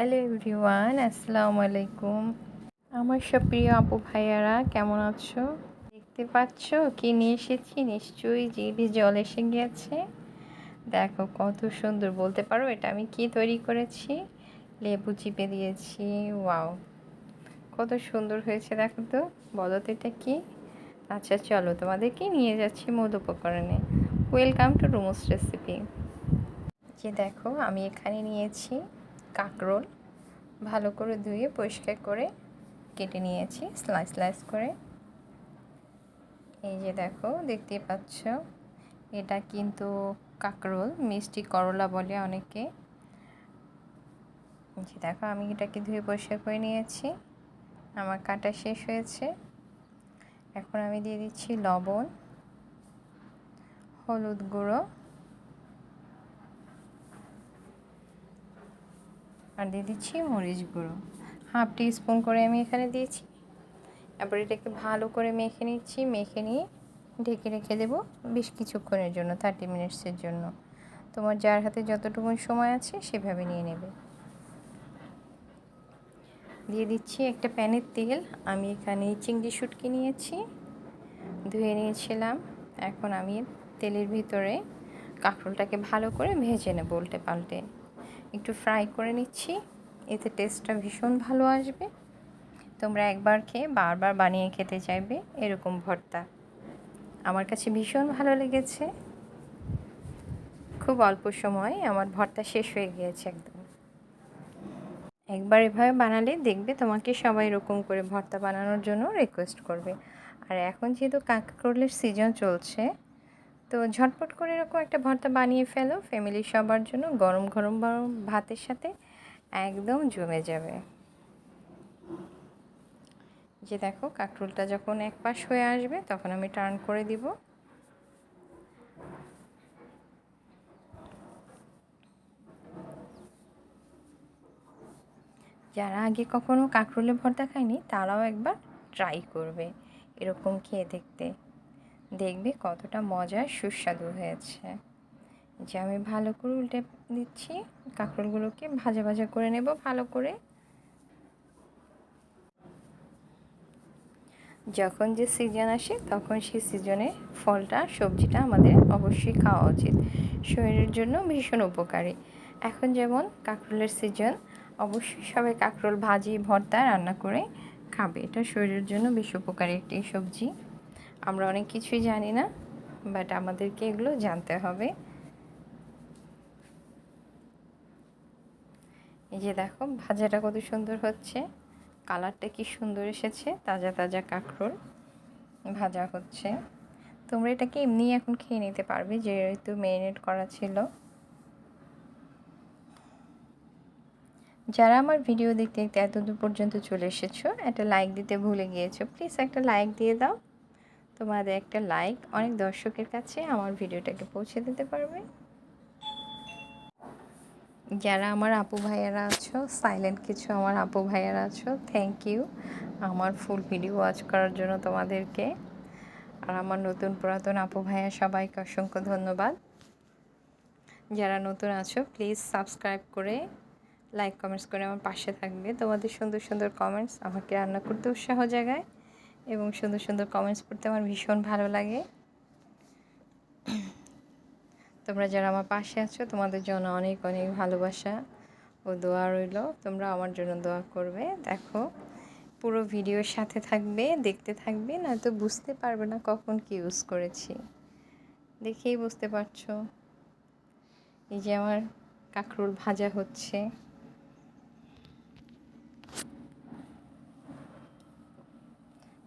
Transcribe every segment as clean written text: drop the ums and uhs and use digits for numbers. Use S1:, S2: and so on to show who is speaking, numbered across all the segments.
S1: Hello everyone, আসসালামু আলাইকুম। আমার সব প্রিয় আপু ভাইয়ারা কেমন আছো? দেখতে পাচ্ছ কি নিয়ে এসেছি? নিশ্চয়ই জিভে জল এসে গিয়েছে। দেখো কত সুন্দর, বলতে পারো এটা আমি কি তৈরি করেছি? লেবু চিপে দিয়েছি। ওয়াও, কত সুন্দর হয়েছে দেখো তো। বলো তো এটা কি? আচ্ছা চলো তোমাদেরকে নিয়ে যাচ্ছি মূল উপকরণে। Welcome to rooms recipe. যে দেখো আমি এখানে নিয়েছি কাঁকরোল, ভালো করে ধুয়ে পরিষ্কার করে কেটে নিয়েছি স্লাইস স্লাইস করে। এই যে দেখো দেখতেই পাচ্ছ, এটা কিন্তু কাঁকরোল, মিষ্টি করলা বলে অনেকে। যে দেখো আমি এটাকে ধুয়ে পরিষ্কার করে নিয়েছি, আমার কাটা শেষ হয়েছে। এখন আমি দিয়ে দিচ্ছি লবণ, হলুদ গুঁড়ো আর দিয়ে দিচ্ছি মরিচ গুঁড়ো, হাফ টিস্পুন করে আমি এখানে দিয়েছি। এরপর এটাকে ভালো করে মেখে নিচ্ছি, মেখে নিয়ে ঢেকে রেখে দেবো বেশ কিছুক্ষণের জন্য, 30 মিনিটসের জন্য। তোমার যার হাতে যতটুকু সময় আছে সেভাবে নিয়ে নেবে। দিয়ে দিচ্ছি একটা প্যানের তেল। আমি এখানে চিংড়ি শুটকি নিয়েছি, ধুয়ে নিয়েছিলাম। এখন আমি তেলের ভিতরে কাঁকরোলটাকে ভালো করে ভেজে নেব, উল্টে পাল্টে একটু ফ্রাই করে নিচ্ছি, এতে টেস্টটা ভীষণ ভালো আসবে। তোমরা একবার খেয়ে বারবার বানিয়ে খেতে চাইবে এরকম ভর্তা। আমার কাছে ভীষণ ভালো লেগেছে। খুব অল্প সময় আমার ভর্তা শেষ হয়ে গিয়েছে একদম। একবার এভাবে বানালে দেখবে তোমাকে সবাই এরকম করে ভর্তা বানানোর জন্য রিকোয়েস্ট করবে। আর এখন যেহেতু কাঁকরোলের সিজন চলছে, তো ঝটপট করে এরকম একটা ভর্তা বানিয়ে ফেলো ফ্যামিলি সবার জন্য, গরম গরম গরম ভাতের সাথে একদম জমে যাবে। যে দেখো কাঁকরোলটা যখন এক পাশ হয়ে আসবে তখন আমি টার্ন করে দিব। যারা আগে কখনো কাঁকরোলের ভর্তা খায়নি তারাও একবার ট্রাই করবে এরকম খেয়ে দেখতে, দেখবে কতটা মজার সুস্বাদু হয়েছে। যে আমি ভালো করে উল্টে দিচ্ছি, কাঁকরোলগুলোকে ভাজা ভাজা করে নেব ভালো করে। যখন যে সিজন আসে তখন সেই সিজনে ফলটা সবজিটা আমাদের অবশ্যই খাওয়া উচিত, শরীরের জন্য ভীষণ উপকারী। এখন যেমন কাঁকরোলের সিজন, অবশ্যই সবাই কাঁকরোল ভাজি ভর্তা রান্না করে খাবে, এটা শরীরের জন্য বেশ উপকারী একটি সবজি। আমরা অনেক কিছুই জানি না, বাট আমাদেরকে এগুলো জানতে হবে। এই যে দেখো ভাজাটা কত সুন্দর হচ্ছে, কালারটা কি সুন্দর এসেছে, তাজা তাজা কাঁকরোল ভাজা হচ্ছে। তোমরা এটাকে এমনি এখন খেয়ে নিতে পারবে যেহেতু ম্যারিনেট করা ছিল। যারা আমার ভিডিও দেখতে দেখতে এতদূর পর্যন্ত চলে এসেছো, একটা লাইক দিতে ভুলে গিয়েছো, প্লিজ একটা লাইক দিয়ে দাও। তোমাদের একটা লাইক অনেক দর্শকের কাছে আমার ভিডিওটাকে পৌঁছে দিতে পারবে। যারা আমার আপু ভাইয়ারা আছো, সাইলেন্ট কিছু আমার আপু ভাইয়ারা আছো, থ্যাংক ইউ আমার ফুল ভিডিও ওয়াচ করার জন্য তোমাদেরকে। আর আমার নতুন পুরাতন আপু ভাইয়া সবাইকে অসংখ্য ধন্যবাদ। যারা নতুন আছো প্লিজ সাবস্ক্রাইব করে লাইক কমেন্টস করে আমার পাশে থাকবে। তোমাদের সুন্দর সুন্দর কমেন্টস আমাকে রান্না করতে উৎসাহ জাগায় এবং সুন্দর সুন্দর কমেন্টস পড়তে আমার ভীষণ ভালো লাগে। তোমরা যারা আমার পাশে আছো তোমাদের জন্য অনেক অনেক ভালোবাসা ও দোয়া রইল। তোমরা আমার জন্য দোয়া করবে। দেখো পুরো ভিডিওর সাথে থাকবে, দেখতে থাকবে, না তো বুঝতে পারবে না কখন কি ইউজ করেছি, দেখেই বুঝতে পারছো। এই যে আমার কাঁকরোল ভাজা হচ্ছে,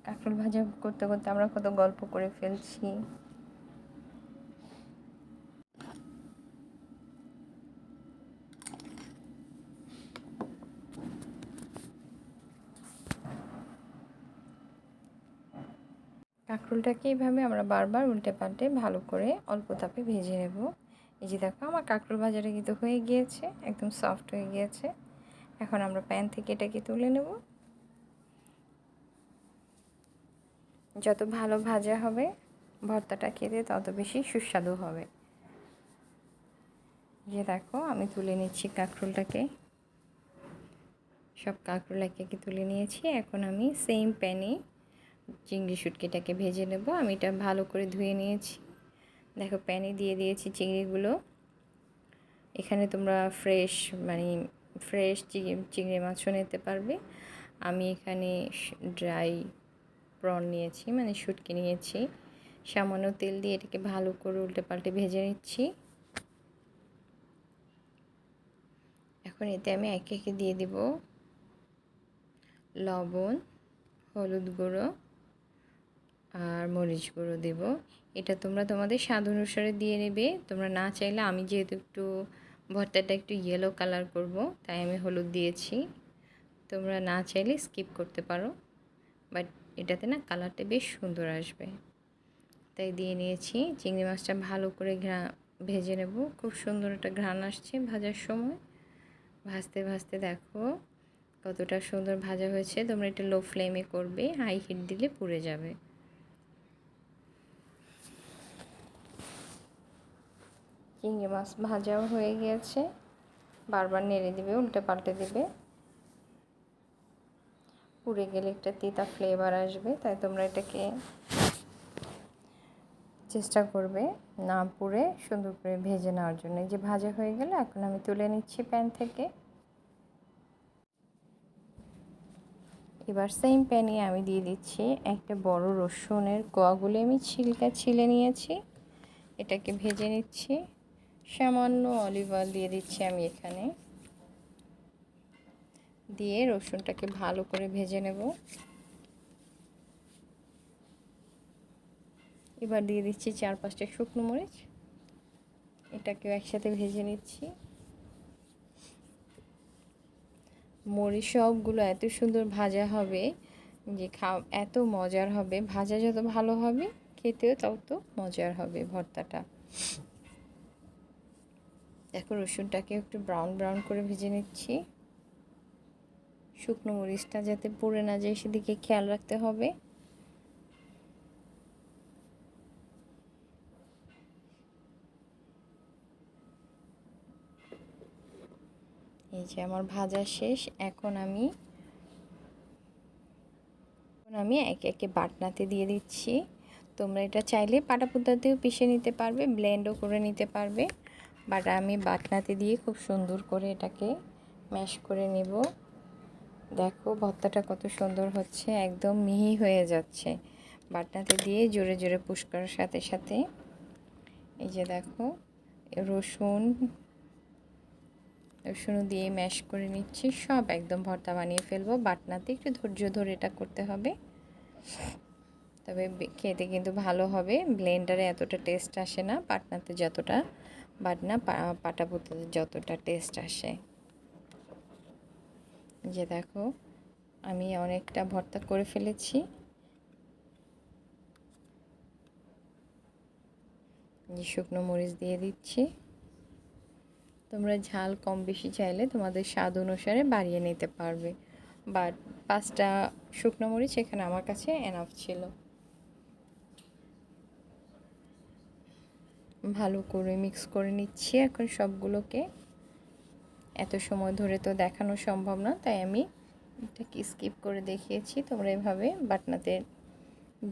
S1: কাঁকরোল ভাজা করতে করতে আমরা কত গল্প করে ফেলছি। কাঁকরোলটাকে এইভাবে আমরা বারবার উল্টে পাল্টে ভালো করে অল্প তাপে ভেজে নেব। এই যে দেখো আমার কাঁকরোল ভাজাটা কিন্তু হয়ে গিয়েছে, একদম সফট হয়ে গিয়েছে। এখন আমরা প্যান থেকে এটাকে তুলে নেব। যত ভালো ভাজা হবে ভর্তাটা খেতে তত বেশি সুস্বাদু হবে। যে দেখো আমি তুলে নিচ্ছি কাঁকরোলটাকে। সব কাঁকরোল একে একে তুলে নিয়েছি। এখন আমি সেম প্যানে চিংড়ি শুটকিটাকে ভেজে নেব। আমি এটা ভালো করে ধুয়ে নিয়েছি। দেখো প্যানে দিয়ে দিয়েছি চিংড়িগুলো। এখানে তোমরা ফ্রেশ চিংড়ি মাছও নিতে পারবে। আমি এখানে ড্রাই প্রন নিয়েছি, মানে শুটকি নিয়েছি। সামান্য তেল দিয়ে এটাকে ভালো করে উল্টে পাল্টে ভেজে নিচ্ছি। এখন এতে আমি একে একে দিয়ে দিব লবণ, হলুদ গুঁড়ো আর মরিচ গুঁড়ো দেব। এটা তোমরা তোমাদের স্বাদ অনুসারে দিয়ে নেবে। তোমরা না চাইলে, আমি যেহেতু একটু ভর্তাটা একটু ইয়েলো কালার করব, তাই আমি হলুদ দিয়েছি। তোমরা না চাইলে স্কিপ করতে পারো, বাট এটাতে না কালারটা বেশ সুন্দর আসবে, তাই দিয়ে নিয়েছি। চিংড়ি মাছটা ভালো করে ভেজে নেব। খুব সুন্দর একটা ঘ্রাণ আসছে ভাজার সময়। ভাজতে ভাজতে দেখো কতটা সুন্দর ভাজা হয়েছে। তোমরা এটা লো ফ্লেমে করবে, হাই হিট দিলে পুড়ে যাবে। চিংড়ি মাছ ভাজাও হয়ে গিয়েছে। বারবার নেড়ে দিবে, উল্টে পাল্টে দিবে। পুড়ে গেলে একটা তিতা ফ্লেভার আসবে, তাই তোমরা এটাকে চেষ্টা করবে না পুড়ে সুন্দর করে ভেজে নেওয়ার জন্য। এই যে ভাজা হয়ে গেল, এখন আমি তুলে নিচ্ছি প্যান থেকে। এবার সেম প্যানে আমি দিয়ে দিচ্ছি একটা বড় রসুনের কোয়াগুলো আমি ছিলে নিয়েছি। এটাকে ভেজে নিচ্ছি। সামান্য অলিভ অয়েল দিয়ে দিচ্ছি আমি এখানে। দিয়ে রসুনটাকে ভালো করে ভেজে নেব। এবার দিয়ে দিচ্ছি 4-5টা শুকনো মরিচ। এটাকেও একসাথে ভেজে নিচ্ছি। মরিচ সবগুলো এত সুন্দর ভাজা হবে যে এত মজার হবে। ভাজা যত ভালো হবে, খেতেও তত মজার হবে ভর্তাটা। দেখো রসুনটাকে একটু ব্রাউন ব্রাউন করে ভেজে নিচ্ছি। শুকনো মরিচটা যাতে পুড়ে না যায় সেদিকে খেয়াল রাখতে হবে। এই যে আমার ভাজা শেষ। এখন আমি একে একে বাটনাতে দিয়ে দিচ্ছি। তোমরা এটা চাইলে পাটাপুতাতেও পিষে নিতে পারবে, ব্লেন্ডও করে নিতে পারবে, বাট আমি বাটনাতে দিয়ে খুব সুন্দর করে এটাকে ম্যাশ করে নেব। দেখো ভর্তাটা কত সুন্দর হচ্ছে, একদম মিহি হয়ে যাচ্ছে বাটনাতে দিয়ে জোরে জোরে পুশ করার সাথে সাথে। এই যে দেখো রসুন দিয়ে ম্যাশ করে নিচ্ছি। সব একদম ভর্তা বানিয়ে ফেলবো। বাটনাতে একটু ধৈর্য ধরে এটা করতে হবে, তবে খেতে কিন্তু ভালো হবে। ব্লেন্ডারে এতটা টেস্ট আসে না, বাটনাতে যতটা পাটাপুতাতে যতটা টেস্ট আসে। যে দেখো আমি অনেকটা ভর্তা করে ফেলেছি। যে শুকনো মরিচ দিয়ে দিচ্ছি। তোমরা ঝাল কম বেশি চাইলে তোমাদের স্বাদ অনুসারে বাড়িয়ে নিতে পারবে, বাট 5টা শুকনো মরিচ এখানে আমার কাছে এনাফ ছিল। ভালো করে মিক্স করে নিচ্ছি এখন সবগুলোকে। এত সময় ধরে তো দেখানো সম্ভব না, তাই আমি এটাকে স্কিপ করে দেখিয়েছি। তোমরা এভাবে বাটনাতে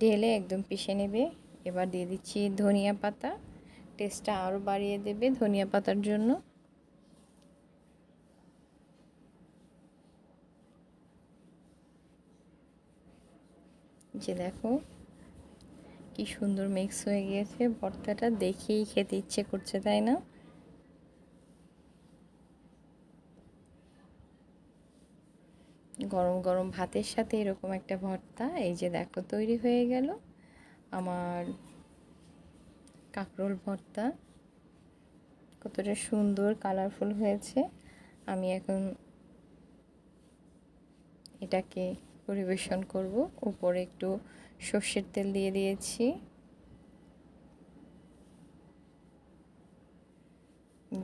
S1: ঢেলে একদম পিষে নেবে। এবার দিয়ে দিচ্ছি ধনিয়া পাতা। টেস্টটা আরও বাড়িয়ে দেবে ধনিয়া পাতার জন্য। যে দেখো কি সুন্দর মিক্স হয়ে গিয়েছে ভর্তাটা, দেখেই খেতে ইচ্ছে করছে, তাই না? গরম গরম ভাতের সাথে এরকম একটা ভর্তা, এই যে দেখো তৈরি হয়ে গেল আমার কাঁকরোল ভর্তা। কতটা সুন্দর কালারফুল হয়েছে। আমি এখন এটাকে পরিবেশন করব। উপরে একটু সর্ষের তেল দিয়ে দিয়েছি।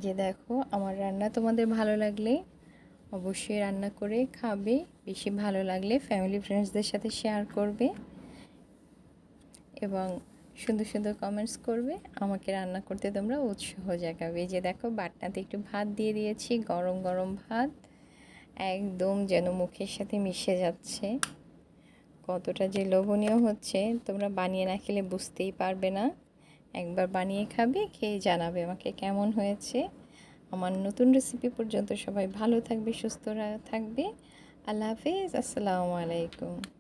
S1: যে দেখো আমার রান্না তোমাদের ভালো লাগলে অবশ্যই রান্না করে খাবে। বেশি ভালো লাগলে ফ্যামিলি ফ্রেন্ডসদের সাথে শেয়ার করবে এবং সুন্দর সুন্দর কমেন্টস করবে। আমাকে রান্না করতে তোমরা উৎসাহ জাগাবে। এই যে দেখো বাটনাতে একটু ভাত দিয়ে দিয়েছি, গরম গরম ভাত। একদম যেন মুখের সাথে মিশে যাচ্ছে। কতটা যে লোভনীয় হচ্ছে তোমরা বানিয়ে না খেলে বুঝতেই পারবে না। একবার বানিয়ে খাবে, খেয়ে জানাবে আমাকে কেমন হয়েছে। আমার নতুন রেসিপি পর্যন্ত সবাই ভালো থাকবে, সুস্থ থাকবে। আল্লাহ হাফেজ, আসসালামু আলাইকুম।